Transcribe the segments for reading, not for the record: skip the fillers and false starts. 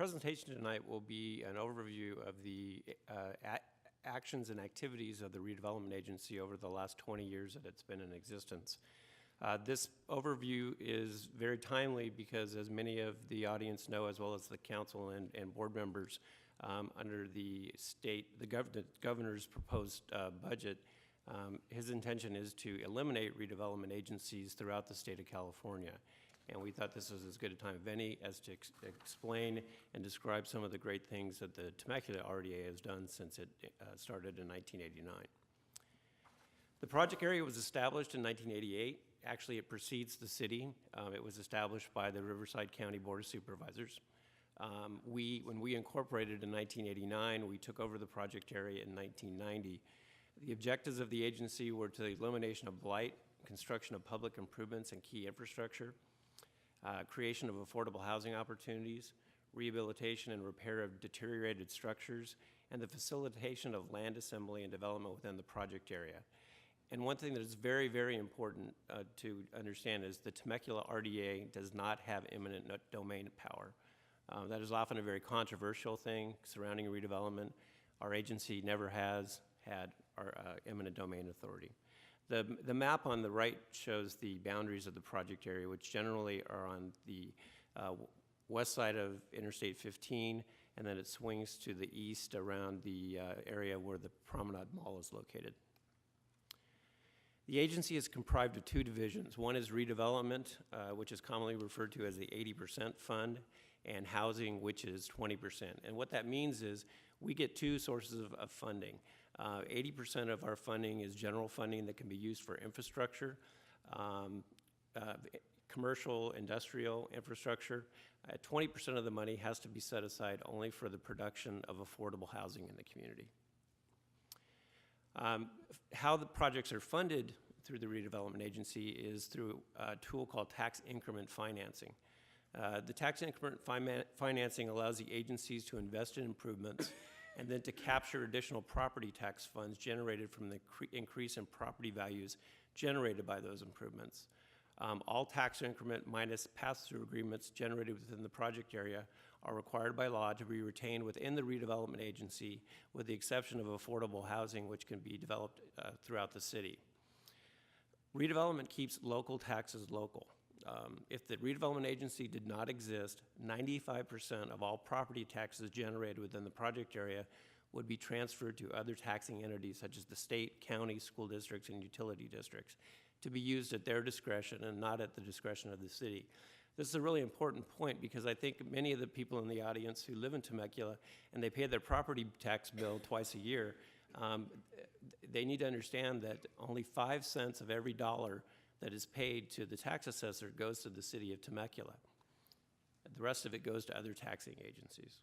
presentation tonight will be an overview of the actions and activities of the Redevelopment Agency over the last 20 years that it's been in existence. This overview is very timely because, as many of the audience know, as well as the council and board members, under the governor's proposed budget, his intention is to eliminate redevelopment agencies throughout the state of California. And we thought this was as good a time as any as to explain and describe some of the great things that the Temecula RDA has done since it started in 1989. The project area was established in 1988. Actually, it precedes the city. It was established by the Riverside County Board of Supervisors. When we incorporated in 1989, we took over the project area in 1990. The objectives of the agency were to the elimination of blight, construction of public improvements and key infrastructure, creation of affordable housing opportunities, rehabilitation and repair of deteriorated structures, and the facilitation of land assembly and development within the project area. And one thing that is very, very important to understand is the Temecula RDA does not have eminent domain power. That is often a very controversial thing surrounding redevelopment. Our agency never has had our eminent domain authority. The map on the right shows the boundaries of the project area, which generally are on the west side of Interstate 15, and then it swings to the east around the area where the Promenade Mall is located. The agency is comprised of two divisions. One is redevelopment, which is commonly referred to as the 80% fund, and housing, which is 20%. And what that means is we get two sources of funding. 80% of our funding is general funding that can be used for infrastructure, commercial, industrial infrastructure. 20% of the money has to be set aside only for the production of affordable housing in the community. How the projects are funded through the Redevelopment Agency is through a tool called tax increment financing. The tax increment financing allows the agencies to invest in improvements and then to capture additional property tax funds generated from the increase in property values generated by those improvements. All tax increment minus pass-through agreements generated within the project area are required by law to be retained within the Redevelopment Agency, with the exception of affordable housing, which can be developed throughout the city. Redevelopment keeps local taxes local. If the Redevelopment Agency did not exist, 95% of all property taxes generated within the project area would be transferred to other taxing entities such as the state, county, school districts, and utility districts to be used at their discretion and not at the discretion of the city. This is a really important point because I think many of the people in the audience who live in Temecula and they pay their property tax bill twice a year, they need to understand that only 5 cents of every dollar that is paid to the tax assessor goes to the city of Temecula. The rest of it goes to other taxing agencies.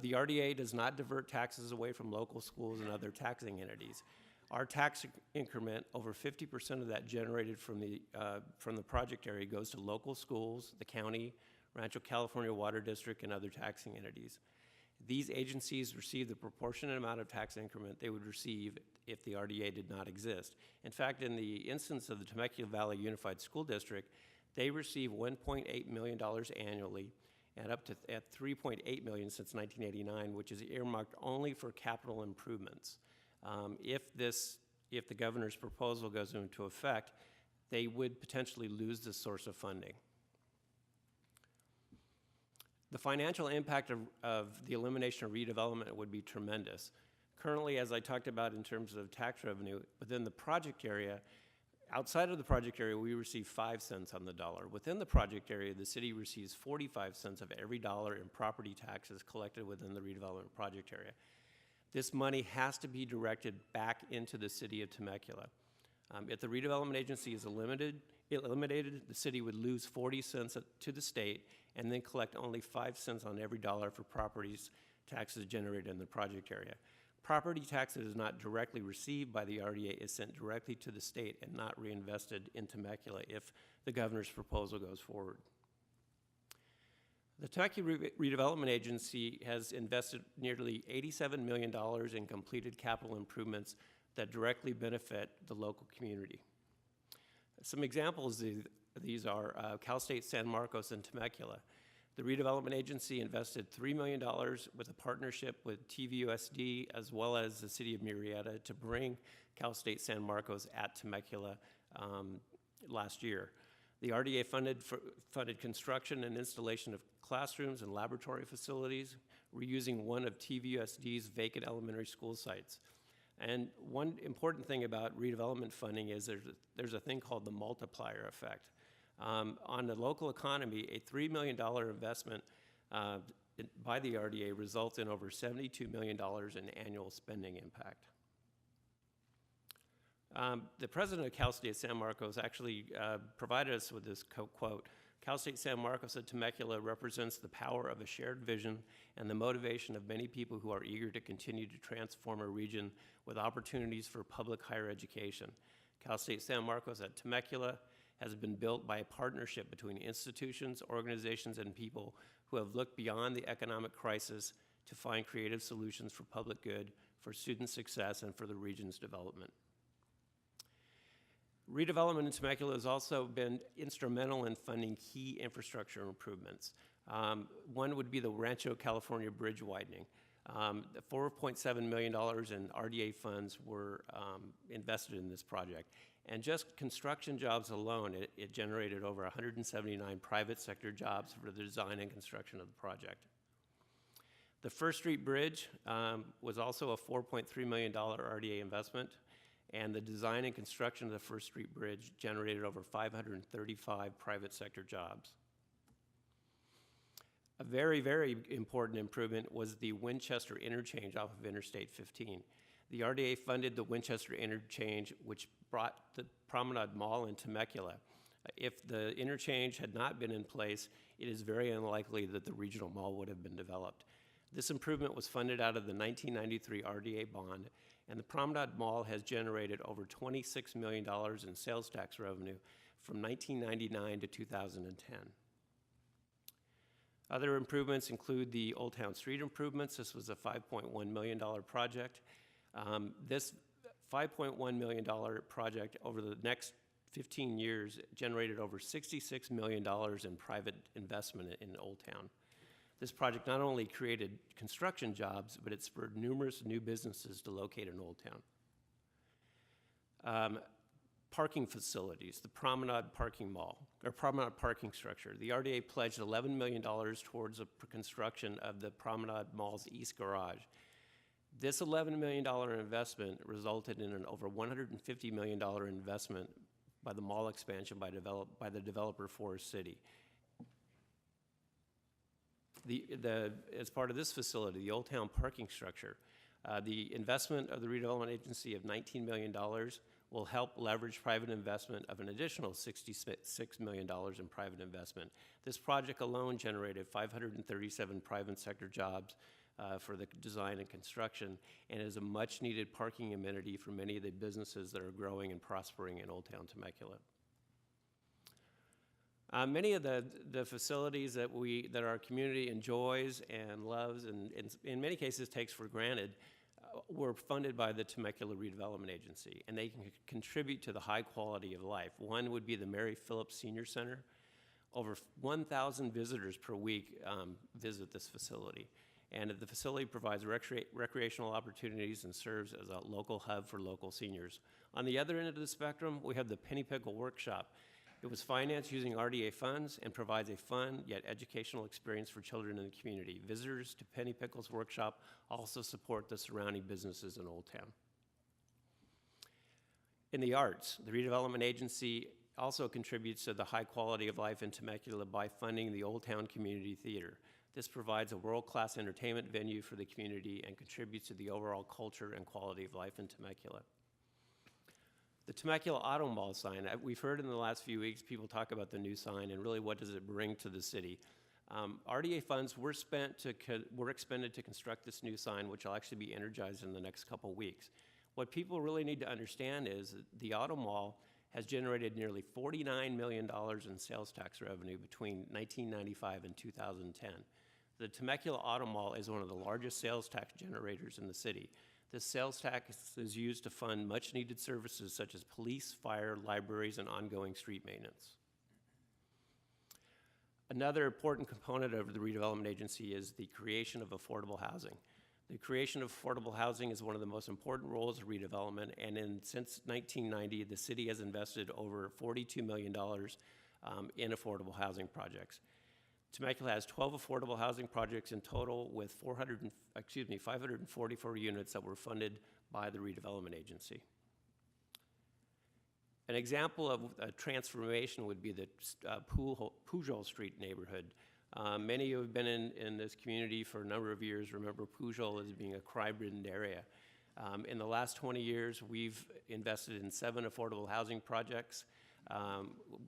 The RDA does not divert taxes away from local schools and other taxing entities. Our tax increment, over 50% of that generated from the project area goes to local schools, the county, Rancho California Water District, and other taxing entities. These agencies receive the proportionate amount of tax increment they would receive if the RDA did not exist. In fact, in the instance of the Temecula Valley Unified School District, they receive $1.8 million annually and up to at $3.8 million since 1989, which is earmarked only for capital improvements. If the governor's proposal goes into effect, they would potentially lose this source of funding. The financial impact of the elimination of redevelopment would be tremendous. Currently, as I talked about in terms of tax revenue, within the project area, outside of the project area, we receive 5 cents on the dollar. Within the project area, the city receives 45 cents of every dollar in property taxes collected within the redevelopment project area. This money has to be directed back into the city of Temecula. If the redevelopment agency is eliminated, the city would lose 40 cents to the state and then collect only 5 cents on every dollar for properties taxes generated in the project area. Property tax that is not directly received by the RDA is sent directly to the state and not reinvested in Temecula if the governor's proposal goes forward. The Temecula Redevelopment Agency has invested nearly $87 million in completed capital improvements that directly benefit the local community. Some examples of these are Cal State San Marcos and Temecula. The redevelopment agency invested $3 million with a partnership with TVUSD as well as the city of Murrieta to bring Cal State San Marcos at Temecula last year. The RDA funded construction and installation of classrooms and laboratory facilities, reusing one of TVUSD's vacant elementary school sites. And one important thing about redevelopment funding is there's a thing called the multiplier effect. On the local economy, a $3 million investment by the RDA results in over $72 million in annual spending impact. The president of Cal State San Marcos actually provided us with this quote. Cal State San Marcos at Temecula represents the power of a shared vision and the motivation of many people who are eager to continue to transform a region with opportunities for public higher education. Cal State San Marcos at Temecula has been built by a partnership between institutions, organizations, and people who have looked beyond the economic crisis to find creative solutions for public good, for student success, and for the region's development. Redevelopment in Temecula has also been instrumental in funding key infrastructure improvements. One would be the Rancho California Bridge widening. $4.7 million in RDA funds were invested in this project. And just construction jobs alone, it generated over 179 private sector jobs for the design and construction of the project. The First Street Bridge was also a $4.3 million RDA investment, and the design and construction of the First Street Bridge generated over 535 private sector jobs. A very, very important improvement was the Winchester interchange off of Interstate 15. The RDA funded the Winchester interchange, which brought the Promenade Mall in Temecula. If the interchange had not been in place, it is very unlikely that the regional mall would have been developed. This improvement was funded out of the 1993 RDA bond, and the Promenade Mall has generated over $26 million in sales tax revenue from 1999 to 2010. Other improvements include the Old Town Street improvements. This was a $5.1 million project. This $5.1 million project over the next 15 years generated over $66 million in private investment in Old Town. This project not only created construction jobs, but it spurred numerous new businesses to locate in Old Town. Parking facilities, the Promenade Parking Mall, or Promenade Parking Structure. The RDA pledged $11 million towards the construction of the Promenade Mall's East Garage. This $11 million investment resulted in an over $150 million investment by the mall expansion by the developer Forest City. As part of this facility, the Old Town Parking Structure, the investment of the Redevelopment Agency of $19 million will help leverage private investment of an additional $66 million in private investment. This project alone generated 537 private sector jobs for the design and construction, and is a much needed parking amenity for many of the businesses that are growing and prospering in Old Town Temecula. Many of the facilities that our community enjoys and loves, and in many cases takes for granted, were funded by the Temecula Redevelopment Agency, and they can contribute to the high quality of life. One would be the Mary Phillips Senior Center. Over 1,000 visitors per week visit this facility, and the facility provides recreational opportunities and serves as a local hub for local seniors. On the other end of the spectrum, we have the Penny Pickle Workshop. It was financed using RDA funds and provides a fun yet educational experience for children in the community. Visitors to Penny Pickle's Workshop also support the surrounding businesses in Old Town. In the arts, the Redevelopment Agency also contributes to the high quality of life in Temecula by funding the Old Town Community Theater. This provides a world-class entertainment venue for the community and contributes to the overall culture and quality of life in Temecula. The Temecula Auto Mall sign, we've heard in the last few weeks people talk about the new sign and really what does it bring to the city. RDA funds were expended to construct this new sign, which will actually be energized in the next couple weeks. What people really need to understand is that the Auto Mall has generated nearly $49 million in sales tax revenue between 1995 and 2010. The Temecula Auto Mall is one of the largest sales tax generators in the city. This sales tax is used to fund much needed services such as police, fire, libraries, and ongoing street maintenance. Another important component of the redevelopment agency is the creation of affordable housing. The creation of affordable housing is one of the most important roles of redevelopment, and since 1990, the city has invested over $42 million in affordable housing projects. Temecula has 12 affordable housing projects in total with 544 units that were funded by the redevelopment agency. An example of a transformation would be the Pujol Street neighborhood. Many who have been in this community for a number of years remember Pujol as being a crime-ridden area. In the last 20 years, we've invested in 7 affordable housing projects,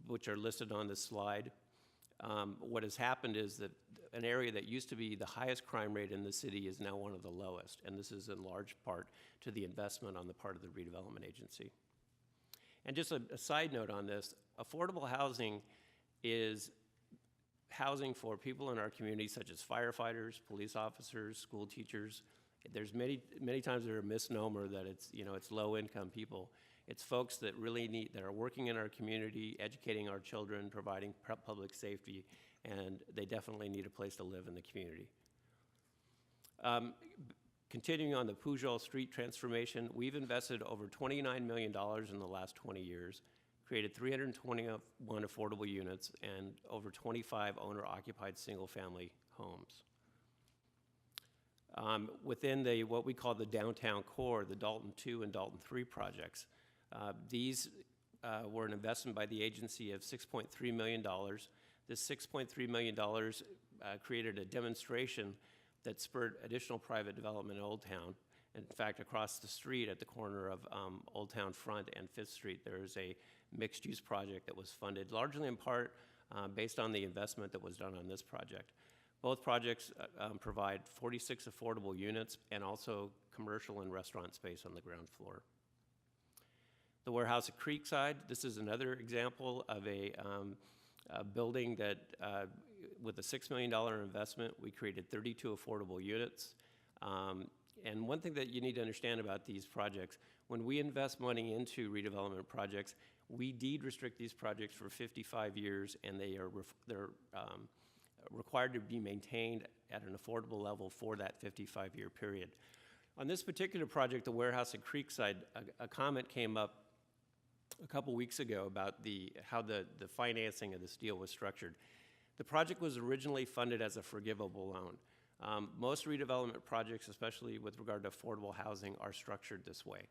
which are listed on this slide. What has happened is that an area that used to be the highest crime rate in the city is now one of the lowest, and this is in large part to the investment on the part of the redevelopment agency. And just a side note on this, affordable housing is housing for people in our community such as firefighters, police officers, school teachers. There's many times there's a misnomer that it's low-income people. It's folks that really that are working in our community, educating our children, providing public safety, and they definitely need a place to live in the community. Continuing on the Pujol Street transformation, we've invested over $29 million in the last 20 years, created 321 affordable units, and over 25 owner-occupied single-family homes. Within what we call the downtown core, the Dalton 2 and Dalton 3 projects, these were an investment by the agency of $6.3 million. This $6.3 million created a demonstration that spurred additional private development in Old Town. In fact, across the street at the corner of Old Town Front and 5th Street, there is a mixed-use project that was funded largely in part based on the investment that was done on this project. Both projects provide 46 affordable units and also commercial and restaurant space on the ground floor. The warehouse at Creekside, this is another example of a building that with a $6 million investment, we created 32 affordable units. And one thing that you need to understand about these projects, when we invest money into redevelopment projects, we deed restrict these projects for 55 years, and they're required to be maintained at an affordable level for that 55-year period. On this particular project, the warehouse at Creekside, a comment came up a couple weeks ago about how the financing of this deal was structured. The project was originally funded as a forgivable loan. Most redevelopment projects, especially with regard to affordable housing, are structured this way.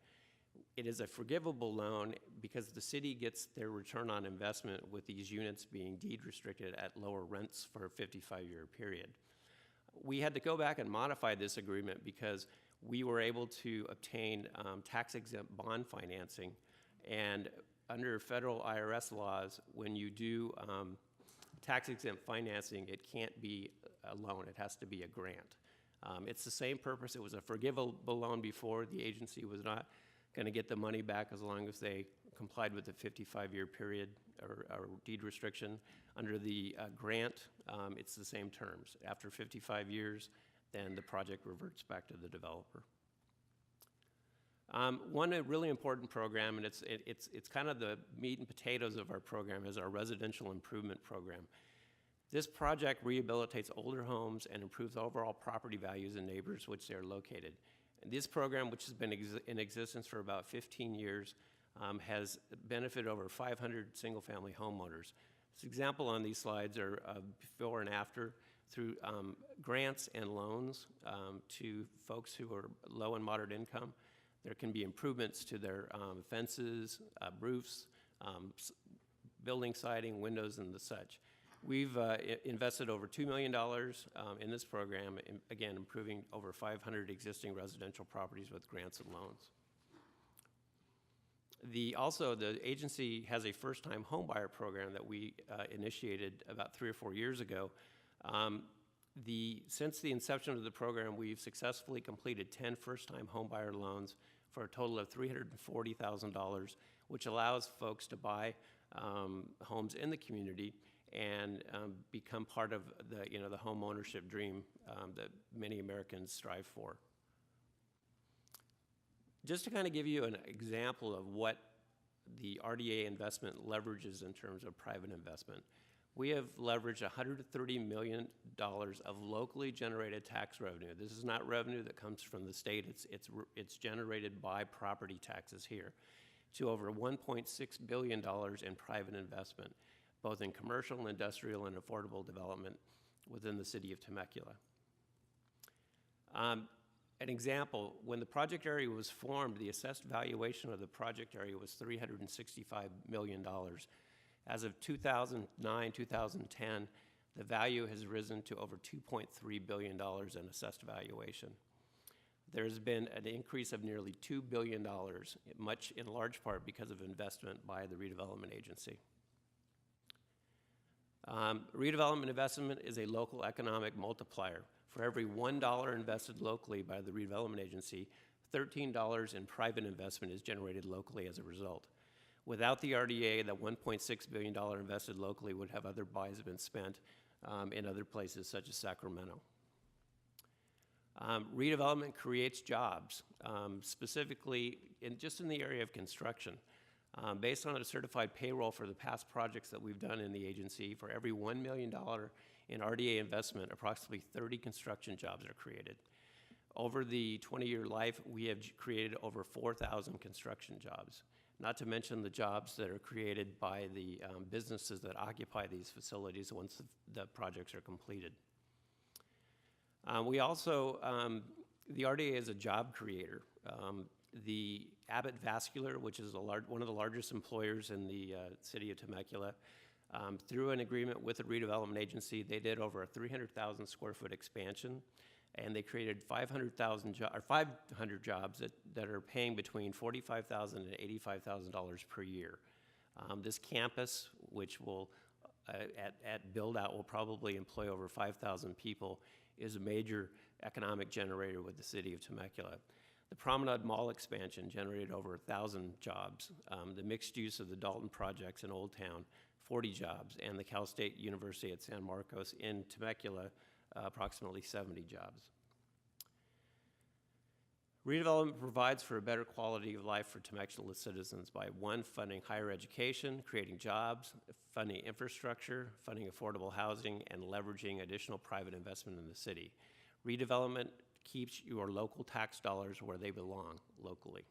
It is a forgivable loan because the city gets their return on investment with these units being deed restricted at lower rents for a 55-year period. We had to go back and modify this agreement because we were able to obtain tax-exempt bond financing, and under federal IRS laws, when you do tax-exempt financing, it can't be a loan, it has to be a grant. It's the same purpose. It was a forgivable loan before. The agency was not going to get the money back as long as they complied with the 55-year period or deed restriction. Under the grant, it's the same terms. After 55 years, then the project reverts back to the developer. One really important program, and it's kind of the meat and potatoes of our program, is our residential improvement program. This project rehabilitates older homes and improves overall property values in neighborhoods which they are located. And this program, which has been in existence for about 15 years, has benefited over 500 single-family homeowners. This example on these slides are before and after through grants and loans to folks who are low and moderate income. There can be improvements to their fences, roofs, building siding, windows, and the such. We've invested over $2 million in this program, again, improving over 500 existing residential properties with grants and loans. Also, the agency has a first-time homebuyer program that we initiated about 3 or 4 years ago. Since the inception of the program, we've successfully completed 10 first-time homebuyer loans for a total of $340,000, which allows folks to buy homes in the community and become part of the home ownership dream that many Americans strive for. Just to kind of give you an example of what the RDA investment leverages in terms of private investment, We have leveraged $130 million of locally generated tax revenue. This is not revenue that comes from the state. It's generated by property taxes here, to over $1.6 billion in private investment, both in commercial, industrial, and affordable development within the city of Temecula. An example, when the project area was formed, the assessed valuation of the project area was $365 million. As of 2009, 2010, the value has risen to over $2.3 billion in assessed valuation. There's been an increase of nearly $2 billion, much in large part because of investment by the Redevelopment Agency. Redevelopment investment is a local economic multiplier. For every $1 invested locally by the Redevelopment Agency, $13 in private investment is generated locally as a result. Without the RDA, that $1.6 billion invested locally would have otherwise been spent in other places such as Sacramento. Redevelopment creates jobs, specifically just in the area of construction. Based on a certified payroll for the past projects that we've done in the agency, for every $1 million in RDA investment, approximately 30 construction jobs are created. Over the 20-year life, we have created over 4,000 construction jobs, not to mention the jobs that are created by the businesses that occupy these facilities once the projects are completed. We also, the RDA is a job creator. The Abbott Vascular, which is one of the largest employers in the city of Temecula, through an agreement with the Redevelopment Agency, they did over a 300,000 square foot expansion, and they created 500 jobs that are paying between $45,000 and $85,000 per year. This campus, which will, at build-out, will probably employ over 5,000 people, is a major economic generator with the city of Temecula. The Promenade Mall expansion generated over 1,000 jobs. The mixed use of the Dalton projects in Old Town, 40 jobs, and the Cal State University at San Marcos in Temecula, approximately 70 jobs. Redevelopment provides for a better quality of life for Temecula citizens by, one, funding higher education, creating jobs, funding infrastructure, funding affordable housing, and leveraging additional private investment in the city. Redevelopment keeps your local tax dollars where they belong, locally.